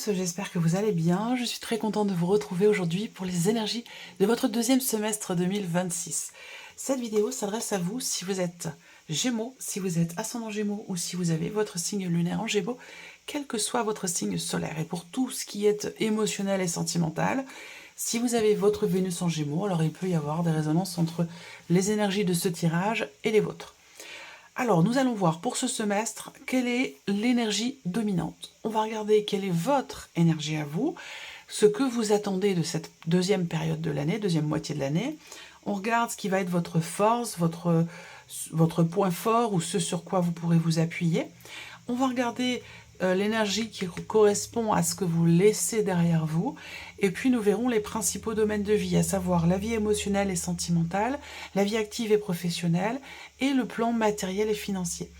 tous, j'espère que vous allez bien. Je suis très contente de vous retrouver aujourd'hui pour les énergies de votre deuxième semestre 2026. Cette vidéo s'adresse à vous si vous êtes Gémeaux, si vous êtes ascendant Gémeaux ou si vous avez votre signe lunaire en Gémeaux, quel que soit votre signe solaire. Et pour tout ce qui est émotionnel et sentimental, si vous avez votre Vénus en Gémeaux, alors il peut y avoir des résonances entre les énergies de ce tirage et les vôtres. Alors, nous allons voir pour ce semestre quelle est l'énergie dominante. On va regarder quelle est votre énergie à vous, ce que vous attendez de cette deuxième période de l'année, deuxième moitié de l'année. On regarde ce qui va être votre force, votre point fort ou ce sur quoi vous pourrez vous appuyer. On va regarder l'énergie qui correspond à ce que vous laissez derrière vous. Et puis nous verrons les principaux domaines de vie, à savoir la vie émotionnelle et sentimentale, la vie active et professionnelle, et le plan matériel et financier.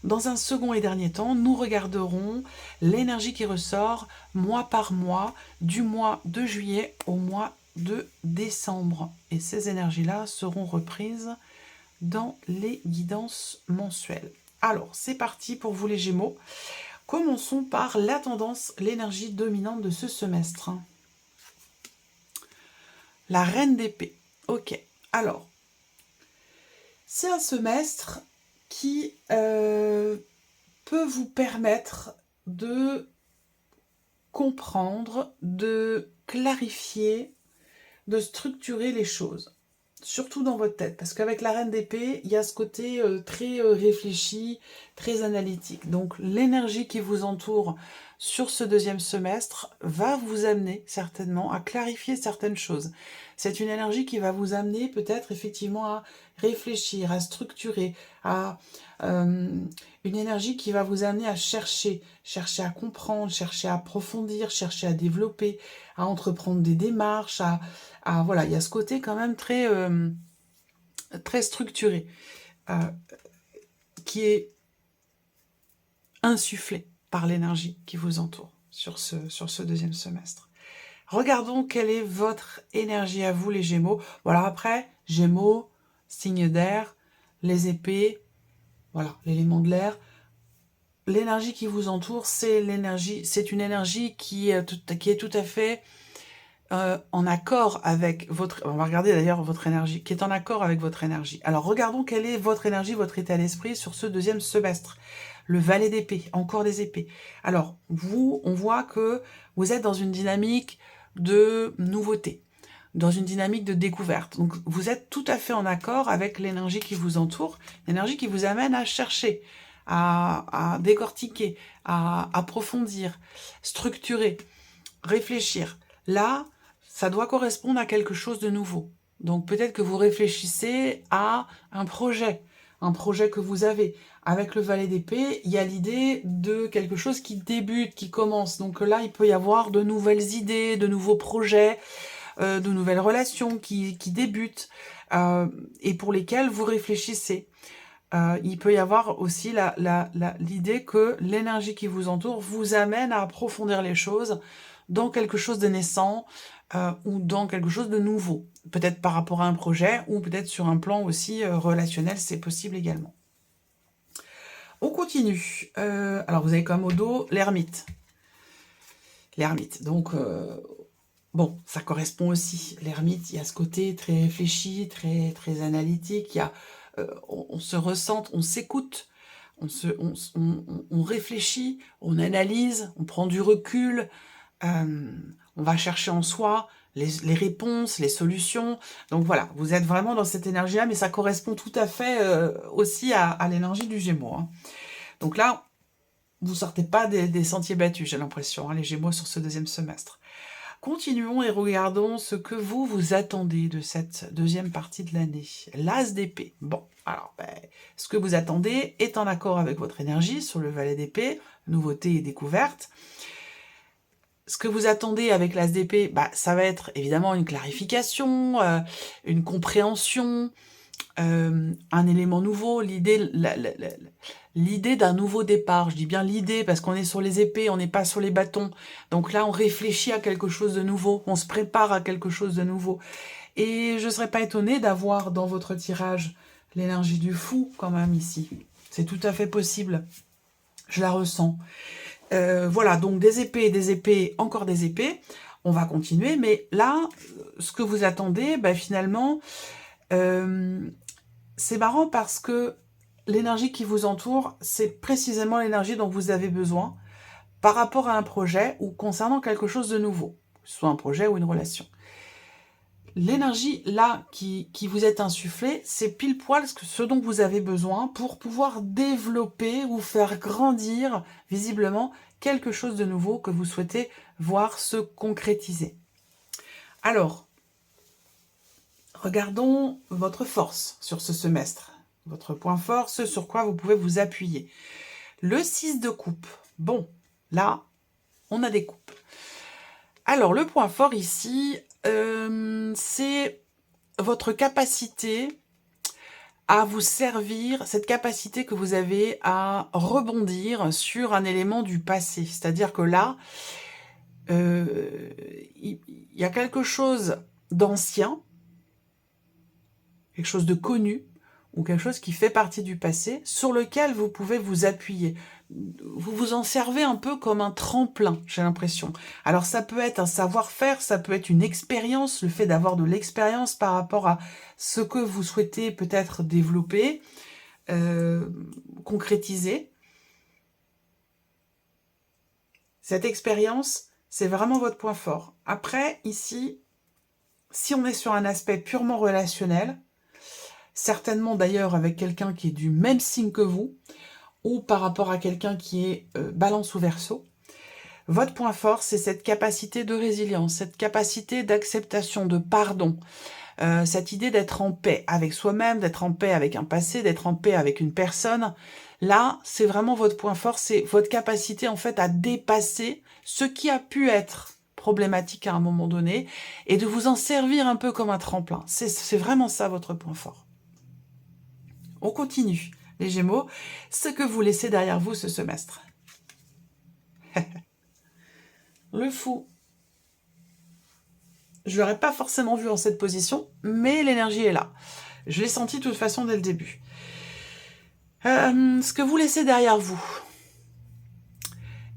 Dans un second et dernier temps, nous regarderons l'énergie qui ressort mois par mois, du mois de juillet au mois de décembre. Et ces énergies-là seront reprises dans les guidances mensuelles. Alors, c'est parti pour vous les Gémeaux. Commençons par la tendance, l'énergie dominante de ce semestre. La reine d'épée. Ok, alors, c'est un semestre qui peut vous permettre de comprendre, de clarifier, de structurer les choses. Surtout dans votre tête, parce qu'avec la reine d'épée, il y a ce côté très réfléchi, très analytique. Donc l'énergie qui vous entoure sur ce deuxième semestre va vous amener certainement à clarifier certaines choses. C'est une énergie qui va vous amener peut-être effectivement à réfléchir, à structurer, à une énergie qui va vous amener à chercher à comprendre, chercher à approfondir, chercher à développer, à entreprendre des démarches, voilà, il y a ce côté quand même très, très structuré qui est insufflé par l'énergie qui vous entoure sur ce deuxième semestre. Regardons quelle est votre énergie à vous, les Gémeaux. Voilà, après, Gémeaux, signe d'air, les épées, voilà, l'élément de l'air. L'énergie qui vous entoure, c'est une énergie qui est tout à fait en accord avec votre... On va regarder d'ailleurs votre énergie, qui est en accord avec votre énergie. Alors, regardons quelle est votre énergie, votre état d'esprit sur ce deuxième semestre. Le valet d'épée, encore des épées. Alors, on voit que vous êtes dans une dynamique de nouveauté, dans une dynamique de découverte. Donc, vous êtes tout à fait en accord avec l'énergie qui vous entoure, l'énergie qui vous amène à chercher, à décortiquer, à approfondir, structurer, réfléchir. Là, ça doit correspondre à quelque chose de nouveau. Donc peut-être que vous réfléchissez à un projet que vous avez. Avec le valet d'épée, il y a l'idée de quelque chose qui débute, qui commence. Donc là, il peut y avoir de nouvelles idées, de nouveaux projets, de nouvelles relations qui débutent et pour lesquelles vous réfléchissez. Il peut y avoir aussi l'idée que l'énergie qui vous entoure vous amène à approfondir les choses dans quelque chose de naissant ou dans quelque chose de nouveau. Peut-être par rapport à un projet ou peut-être sur un plan aussi relationnel, c'est possible également. On continue. Alors vous avez comme au dos l'ermite. L'ermite, donc... bon, ça correspond aussi. L'ermite, il y a ce côté très réfléchi, très, très analytique. Il y a, on se ressent, on s'écoute, on réfléchit, on analyse, on prend du recul, on va chercher en soi les réponses, les solutions. Donc voilà, vous êtes vraiment dans cette énergie-là, mais ça correspond tout à fait aussi à l'énergie du Gémeaux. Hein. Donc là, vous sortez pas des sentiers battus, j'ai l'impression, hein, les Gémeaux sur ce deuxième semestre. Continuons et regardons ce que vous attendez de cette deuxième partie de l'année. L'as d'épée. Bon, alors, ce que vous attendez est en accord avec votre énergie sur le valet d'épée, nouveauté et découverte. Ce que vous attendez avec l'as d'épée, ça va être évidemment une clarification, une compréhension, un élément nouveau, l'idée d'un nouveau départ. Je dis bien l'idée parce qu'on est sur les épées, on n'est pas sur les bâtons. Donc là, on réfléchit à quelque chose de nouveau, on se prépare à quelque chose de nouveau. Et je ne serais pas étonnée d'avoir dans votre tirage l'énergie du fou quand même ici. C'est tout à fait possible. Je la ressens. Voilà, donc des épées, encore des épées. On va continuer, mais là, ce que vous attendez, bah, finalement, c'est marrant parce que l'énergie qui vous entoure, c'est précisément l'énergie dont vous avez besoin par rapport à un projet ou concernant quelque chose de nouveau, que ce soit un projet ou une relation. L'énergie, là, qui vous est insufflée, c'est pile poil ce dont vous avez besoin pour pouvoir développer ou faire grandir, visiblement, quelque chose de nouveau que vous souhaitez voir se concrétiser. Alors, regardons votre force sur ce semestre, votre point fort, ce sur quoi vous pouvez vous appuyer. Le 6 de coupe. Bon, là, on a des coupes. Alors, le point fort ici, c'est votre capacité à vous servir, cette capacité que vous avez à rebondir sur un élément du passé. C'est-à-dire que là, il y a quelque chose d'ancien, quelque chose de connu, ou quelque chose qui fait partie du passé, sur lequel vous pouvez vous appuyer. Vous vous en servez un peu comme un tremplin, j'ai l'impression. Alors ça peut être un savoir-faire, ça peut être une expérience, le fait d'avoir de l'expérience par rapport à ce que vous souhaitez peut-être développer, concrétiser. Cette expérience, c'est vraiment votre point fort. Après, ici, si on est sur un aspect purement relationnel, certainement d'ailleurs avec quelqu'un qui est du même signe que vous, ou par rapport à quelqu'un qui est balance ou verseau, votre point fort, c'est cette capacité de résilience, cette capacité d'acceptation, de pardon, cette idée d'être en paix avec soi-même, d'être en paix avec un passé, d'être en paix avec une personne. Là, c'est vraiment votre point fort, c'est votre capacité en fait à dépasser ce qui a pu être problématique à un moment donné et de vous en servir un peu comme un tremplin. C'est vraiment ça votre point fort. On continue, les Gémeaux, ce que vous laissez derrière vous ce semestre. Le fou. Je ne l'aurais pas forcément vu en cette position, mais l'énergie est là. Je l'ai senti de toute façon dès le début. Ce que vous laissez derrière vous,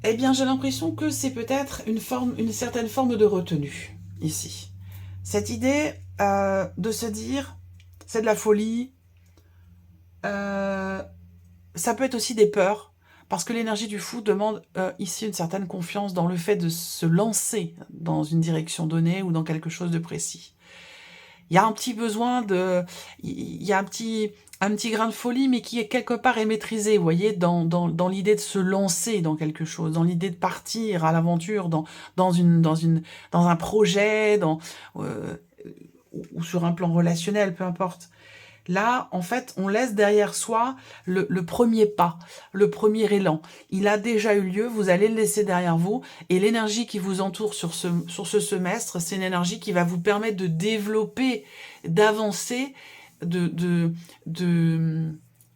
eh bien j'ai l'impression que c'est peut-être une certaine forme de retenue, ici. Cette idée de se dire, c'est de la folie, ça peut être aussi des peurs, parce que l'énergie du fou demande ici une certaine confiance dans le fait de se lancer dans une direction donnée ou dans quelque chose de précis. Il y a un petit besoin de... Il y a un petit grain de folie, mais qui est quelque part est maîtrisé, vous voyez, dans l'idée de se lancer dans quelque chose, dans l'idée de partir à l'aventure, dans un projet, ou sur un plan relationnel, peu importe. Là, en fait, on laisse derrière soi le premier pas, le premier élan. Il a déjà eu lieu, vous allez le laisser derrière vous. Et l'énergie qui vous entoure sur ce semestre, c'est une énergie qui va vous permettre de développer, d'avancer,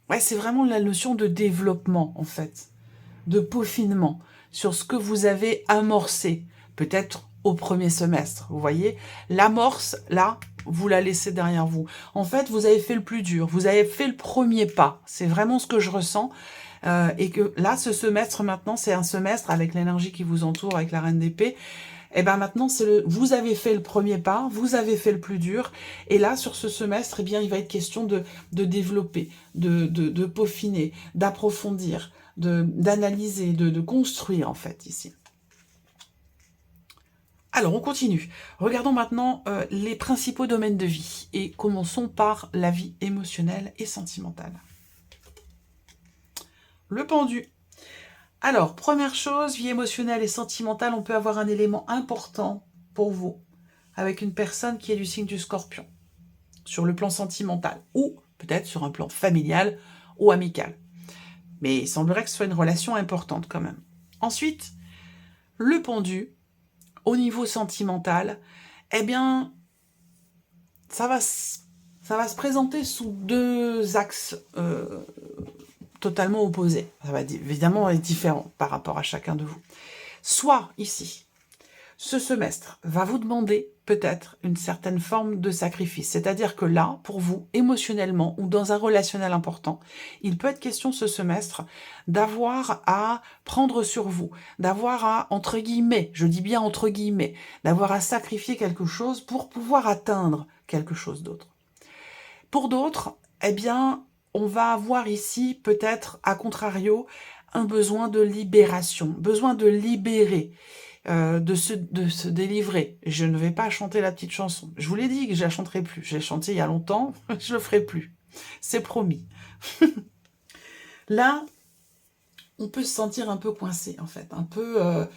Ouais, c'est vraiment la notion de développement, en fait, de peaufinement sur ce que vous avez amorcé, peut-être au premier semestre, vous voyez. L'amorce, là, vous la laissez derrière vous. En fait, vous avez fait le plus dur, vous avez fait le premier pas. C'est vraiment ce que je ressens. Et que là, ce semestre, maintenant, c'est un semestre avec l'énergie qui vous entoure, avec la reine d'épée. Et bien maintenant, vous avez fait le premier pas, vous avez fait le plus dur. Et là, sur ce semestre, eh bien, il va être question de développer, de peaufiner, d'approfondir, d'analyser, de construire, en fait, ici. Alors, on continue. Regardons maintenant les principaux domaines de vie. Et commençons par la vie émotionnelle et sentimentale. Le pendu. Alors, première chose, vie émotionnelle et sentimentale, on peut avoir un élément important pour vous, avec une personne qui est du signe du Scorpion, sur le plan sentimental, ou peut-être sur un plan familial ou amical. Mais il semblerait que ce soit une relation importante quand même. Ensuite, le pendu, au niveau sentimental, eh bien, ça va se présenter sous deux axes totalement opposés. Ça va évidemment être différent par rapport à chacun de vous. Soit, ici, Ce semestre va vous demander peut-être une certaine forme de sacrifice. C'est-à-dire que là, pour vous, émotionnellement ou dans un relationnel important, il peut être question ce semestre d'avoir à prendre sur vous, d'avoir à, entre guillemets, je dis bien entre guillemets, d'avoir à sacrifier quelque chose pour pouvoir atteindre quelque chose d'autre. Pour d'autres, eh bien, on va avoir ici peut-être, à contrario, un besoin de libération, besoin de libérer, de se délivrer. Je ne vais pas chanter la petite chanson. Je vous l'ai dit que je la chanterai plus. Je l'ai chantée il y a longtemps, je le ferai plus. C'est promis. Là, on peut se sentir un peu coincé, en fait, un peu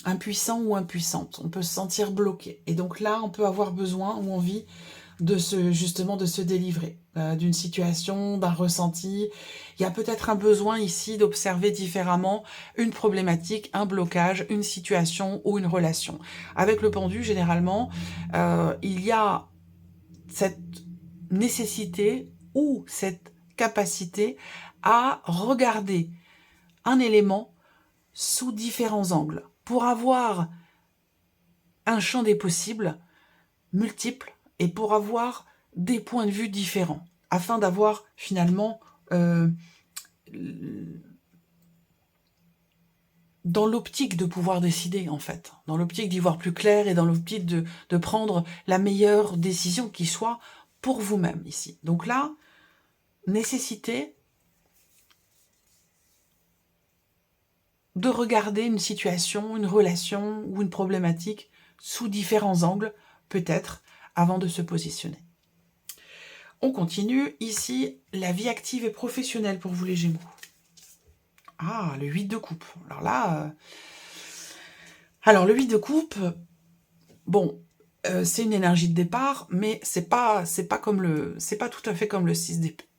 impuissant ou impuissante. On peut se sentir bloqué. Et donc là, on peut avoir besoin ou envie justement de se délivrer d'une situation, d'un ressenti. Il y a peut-être un besoin ici d'observer différemment une problématique, un blocage, une situation ou une relation. Avec le pendu, généralement, il y a cette nécessité ou cette capacité à regarder un élément sous différents angles pour avoir un champ des possibles multiple et pour avoir des points de vue différents, afin d'avoir finalement, dans l'optique de pouvoir décider, en fait, dans l'optique d'y voir plus clair et dans l'optique de prendre la meilleure décision qui soit pour vous-même ici. Donc là, nécessité de regarder une situation, une relation ou une problématique sous différents angles, peut-être, avant de se positionner. On continue. Ici, la vie active et professionnelle pour vous les Gémeaux. Ah, le 8 de coupe. Alors là... Alors, le 8 de coupe, bon, c'est une énergie de départ, mais c'est pas tout à fait comme le 6 d'épée.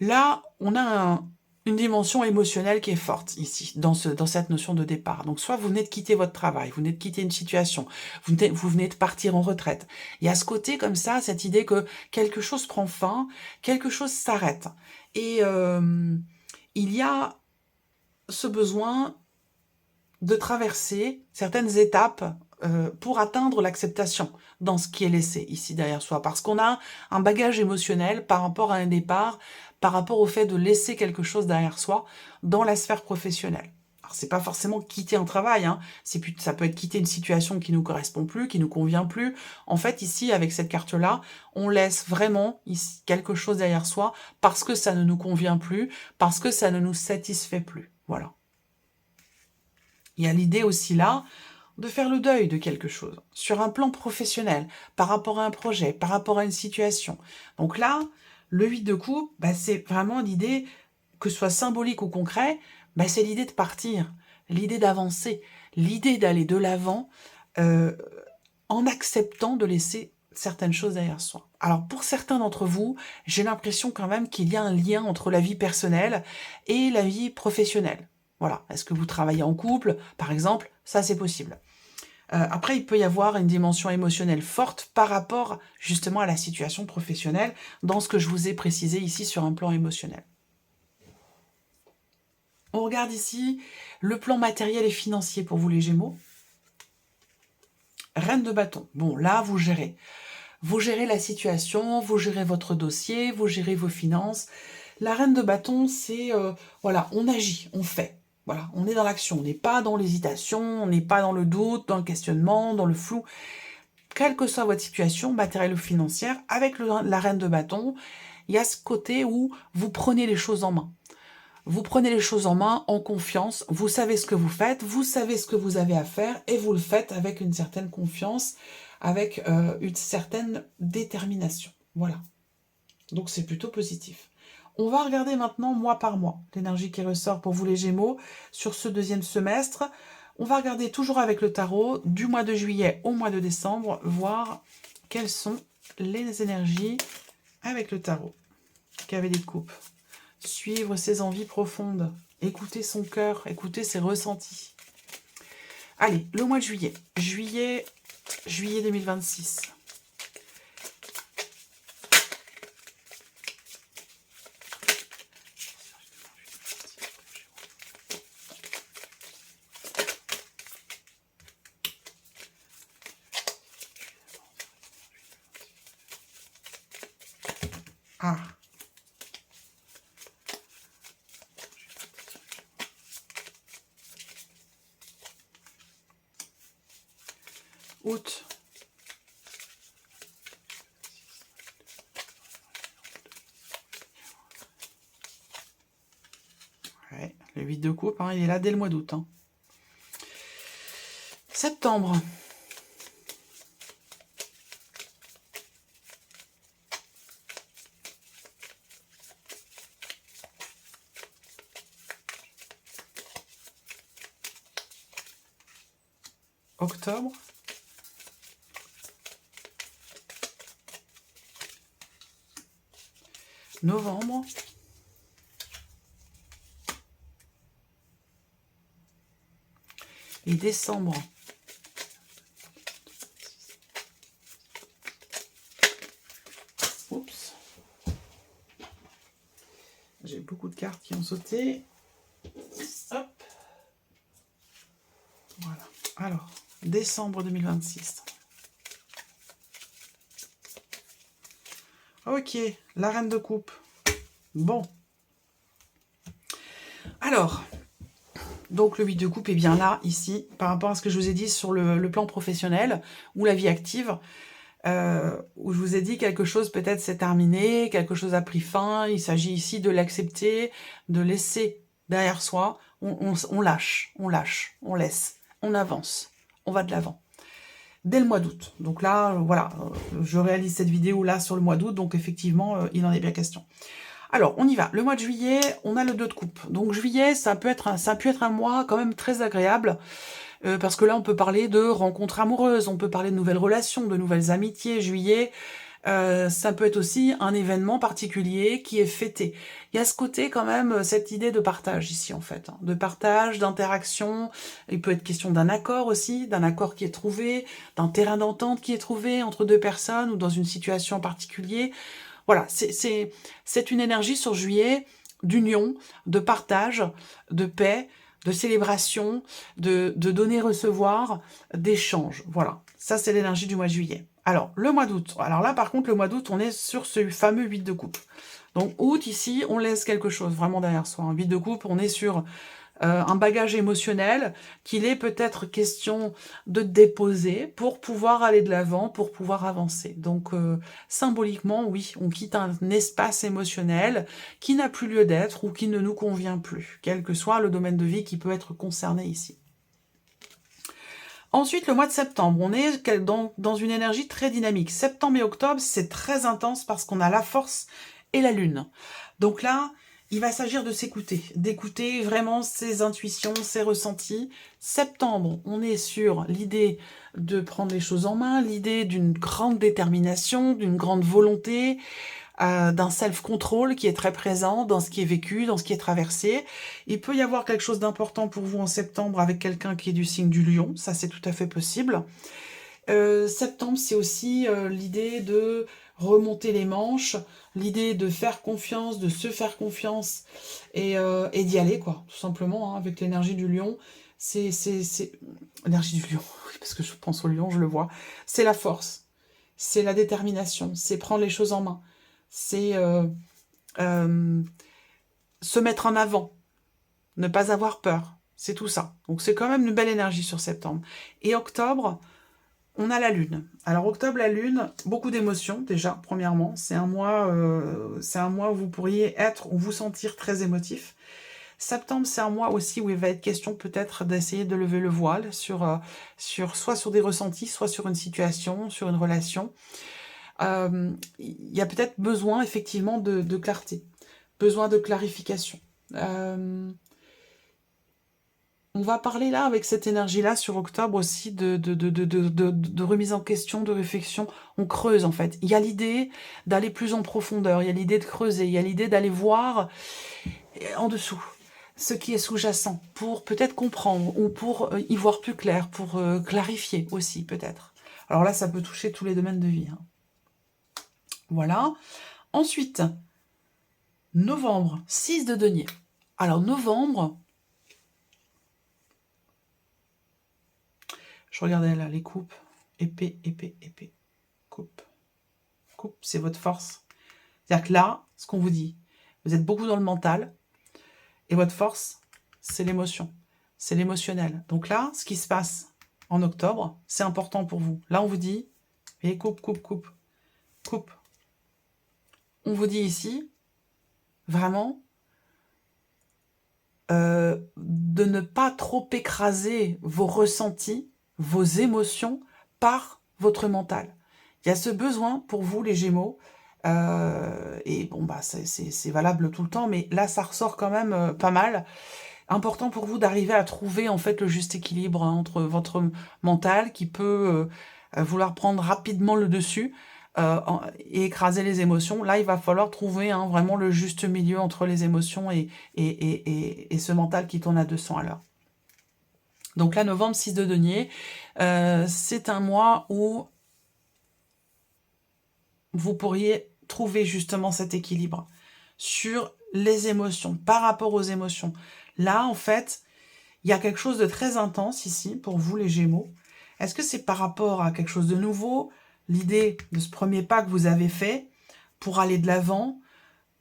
Là, on a une dimension émotionnelle qui est forte ici, dans cette notion de départ. Donc, soit vous venez de quitter votre travail, vous venez de quitter une situation, vous venez de partir en retraite. Il y a ce côté comme ça, cette idée que quelque chose prend fin, quelque chose s'arrête. Et il y a ce besoin de traverser certaines étapes pour atteindre l'acceptation dans ce qui est laissé ici derrière soi. Parce qu'on a un bagage émotionnel par rapport à un départ, par rapport au fait de laisser quelque chose derrière soi dans la sphère professionnelle. Alors, c'est pas forcément quitter un travail, hein. Ça peut être quitter une situation qui nous correspond plus, qui nous convient plus. En fait, ici, avec cette carte-là, on laisse vraiment ici quelque chose derrière soi parce que ça ne nous convient plus, parce que ça ne nous satisfait plus. Voilà. Il y a l'idée aussi là de faire le deuil de quelque chose, sur un plan professionnel, par rapport à un projet, par rapport à une situation. Donc là, le 8 de coupe, c'est vraiment l'idée, que ce soit symbolique ou concret, c'est l'idée de partir, l'idée d'avancer, l'idée d'aller de l'avant, en acceptant de laisser certaines choses derrière soi. Alors pour certains d'entre vous, j'ai l'impression quand même qu'il y a un lien entre la vie personnelle et la vie professionnelle. Voilà, est-ce que vous travaillez en couple, par exemple? Ça, c'est possible. Après, il peut y avoir une dimension émotionnelle forte par rapport justement à la situation professionnelle, dans ce que je vous ai précisé ici sur un plan émotionnel. On regarde ici le plan matériel et financier pour vous les Gémeaux. Reine de bâton. Bon, là, vous gérez. Vous gérez la situation, vous gérez votre dossier, vous gérez vos finances. La reine de bâton, c'est, voilà, on agit, on fait. Voilà, on est dans l'action, on n'est pas dans l'hésitation, on n'est pas dans le doute, dans le questionnement, dans le flou. Quelle que soit votre situation, matérielle ou financière, avec la reine de bâton, il y a ce côté où vous prenez les choses en main. Vous prenez les choses en main, en confiance, vous savez ce que vous faites, vous savez ce que vous avez à faire, et vous le faites avec une certaine confiance, avec une certaine détermination. Voilà. Donc c'est plutôt positif. On va regarder maintenant mois par mois l'énergie qui ressort pour vous les Gémeaux sur ce deuxième semestre. On va regarder toujours avec le tarot du mois de juillet au mois de décembre, voir quelles sont les énergies avec le tarot. Qu'avait des coupes. Suivre ses envies profondes, écouter son cœur, écouter ses ressentis. Allez, le mois de juillet. Juillet 2026. Août. Ouais, le 8 de coupe, hein, il est là dès le mois d'août. Hein. Septembre. Octobre. Novembre. Et décembre. Oups. J'ai beaucoup de cartes qui ont sauté. Hop. Voilà. Alors, décembre 2026. Ok, la reine de coupe. Bon. Alors, donc le 8 de coupe est bien là, ici, par rapport à ce que je vous ai dit sur le plan professionnel ou la vie active, où je vous ai dit quelque chose peut-être s'est terminé, quelque chose a pris fin, il s'agit ici de l'accepter, de laisser derrière soi, on lâche, on laisse, on avance, on va de l'avant. Dès le mois d'août. Donc là, voilà, je réalise cette vidéo là sur le mois d'août, donc effectivement, il en est bien question. Alors, on y va. Le mois de juillet, on a le 2 de coupe. Donc juillet, ça a pu être un mois quand même très agréable, parce que là, on peut parler de rencontres amoureuses, on peut parler de nouvelles relations, de nouvelles amitiés. Juillet, ça peut être aussi un événement particulier qui est fêté. Il y a ce côté quand même, cette idée de partage ici en fait, hein, de partage, d'interaction. Il peut être question d'un accord aussi, d'un accord qui est trouvé, d'un terrain d'entente qui est trouvé entre deux personnes ou dans une situation en particulier. Voilà, c'est une énergie sur juillet d'union, de partage, de paix, de célébration, de donner-recevoir, d'échange. Voilà, ça c'est l'énergie du mois de juillet. Alors, le mois d'août. Alors là, par contre, le mois d'août, on est sur ce fameux 8 de coupe. Donc, août, ici, on laisse quelque chose vraiment derrière soi. Un 8 de coupe, on est sur un bagage émotionnel qu'il est peut-être question de déposer pour pouvoir aller de l'avant, pour pouvoir avancer. Donc, symboliquement, oui, on quitte un espace émotionnel qui n'a plus lieu d'être ou qui ne nous convient plus, quel que soit le domaine de vie qui peut être concerné ici. Ensuite, le mois de septembre, on est dans une énergie très dynamique. Septembre et octobre, c'est très intense parce qu'on a la force et la lune. Donc là, il va s'agir de s'écouter, d'écouter vraiment ses intuitions, ses ressentis. Septembre, on est sur l'idée de prendre les choses en main, l'idée d'une grande détermination, d'une grande volonté, d'un self-control qui est très présent dans ce qui est vécu, dans ce qui est traversé. Il peut y avoir quelque chose d'important pour vous en septembre avec quelqu'un qui est du signe du lion, ça c'est tout à fait possible. Septembre, c'est aussi l'idée de remonter les manches, l'idée de faire confiance, de se faire confiance et d'y aller, quoi, tout simplement, hein, avec l'énergie du lion. C'est l'énergie du lion, oui, parce que je pense au lion, je le vois. C'est la force, c'est la détermination, c'est prendre les choses en main, c'est se mettre en avant, ne pas avoir peur, c'est tout ça. Donc c'est quand même une belle énergie sur septembre. Et octobre, on a la lune. Alors octobre, la lune, beaucoup d'émotions déjà, premièrement. C'est un mois où vous pourriez être ou vous sentir très émotif. Septembre, c'est un mois aussi où il va être question peut-être d'essayer de lever le voile soit sur des ressentis, soit sur une situation, sur une relation. Il y a peut-être besoin effectivement de clarté, besoin de clarification. On va parler là, avec cette énergie-là, sur octobre aussi, de remise en question, de réflexion. On creuse, en fait. Il y a l'idée d'aller plus en profondeur, il y a l'idée de creuser, il y a l'idée d'aller voir en dessous ce qui est sous-jacent, pour peut-être comprendre, ou pour y voir plus clair, pour clarifier aussi, peut-être. Alors là, ça peut toucher tous les domaines de vie. Hein. Voilà. Ensuite, novembre, 6 de denier. Alors, novembre... Je regardais là, les coupes. Épée, épée, épée. Coupe. Coupe, c'est votre force. C'est-à-dire que là, ce qu'on vous dit, vous êtes beaucoup dans le mental. Et votre force, c'est l'émotion. C'est l'émotionnel. Donc là, ce qui se passe en octobre, c'est important pour vous. Là, on vous dit, et coupe. On vous dit ici, vraiment, de ne pas trop écraser vos ressentis, vos émotions par votre mental. Il y a ce besoin pour vous, les Gémeaux, et bon, bah c'est valable tout le temps, mais là, ça ressort quand même pas mal. Important pour vous d'arriver à trouver en fait le juste équilibre hein, entre votre mental qui peut vouloir prendre rapidement le dessus et écraser les émotions. Là, il va falloir trouver hein, vraiment le juste milieu entre les émotions et ce mental qui tourne à 200 à l'heure. Donc là, novembre, 6 de denier, c'est un mois où vous pourriez trouver justement cet équilibre sur les émotions, par rapport aux émotions. Là, en fait, il y a quelque chose de très intense ici, pour vous les Gémeaux. Est-ce que c'est par rapport à quelque chose de nouveau, l'idée de ce premier pas que vous avez fait pour aller de l'avant,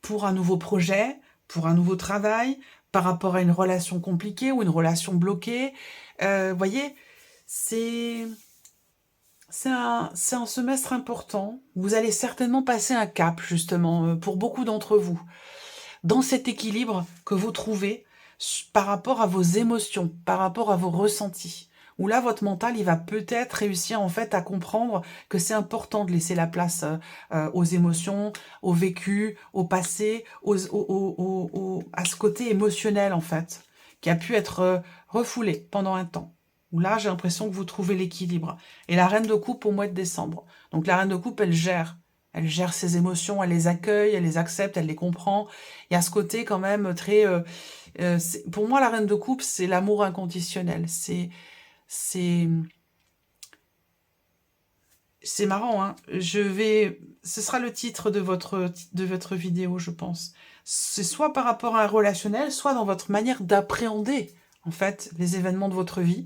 pour un nouveau projet, pour un nouveau travail, par rapport à une relation compliquée ou une relation bloquée voyez, c'est un semestre important. Vous allez certainement passer un cap, justement, pour beaucoup d'entre vous, dans cet équilibre que vous trouvez par rapport à vos émotions, par rapport à vos ressentis, où là, votre mental, il va peut-être réussir en fait à comprendre que c'est important de laisser la place aux émotions, au vécu, au passé, à ce côté émotionnel en fait, qui a pu être refoulé pendant un temps. Où là, j'ai l'impression que vous trouvez l'équilibre. Et la reine de coupe au mois de décembre. Donc la reine de coupe, elle gère. Elle gère ses émotions, elle les accueille, elle les accepte, elle les comprend. Il y a ce côté quand même très... pour moi, la reine de coupe, c'est l'amour inconditionnel. C'est marrant, hein. Ce sera le titre de votre vidéo, je pense. C'est soit par rapport à un relationnel, soit dans votre manière d'appréhender, en fait, les événements de votre vie,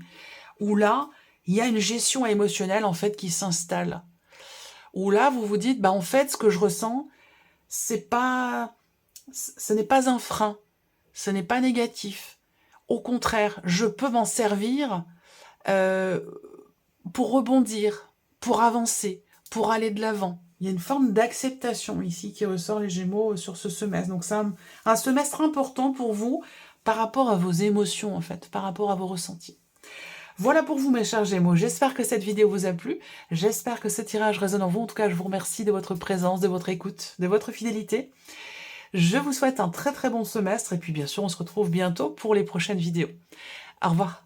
où là, il y a une gestion émotionnelle, en fait, qui s'installe. Où là, vous vous dites, bah, en fait, ce que je ressens, ce n'est pas un frein, ce n'est pas négatif. Au contraire, je peux m'en servir pour rebondir, pour avancer, pour aller de l'avant. Il y a une forme d'acceptation ici qui ressort les Gémeaux sur ce semestre. Donc c'est un semestre important pour vous par rapport à vos émotions en fait, par rapport à vos ressentis. Voilà pour vous mes chers Gémeaux, j'espère que cette vidéo vous a plu, j'espère que ce tirage résonne en vous. En tout cas, je vous remercie de votre présence, de votre écoute, de votre fidélité. Je vous souhaite un très très bon semestre et puis bien sûr, on se retrouve bientôt pour les prochaines vidéos. Au revoir.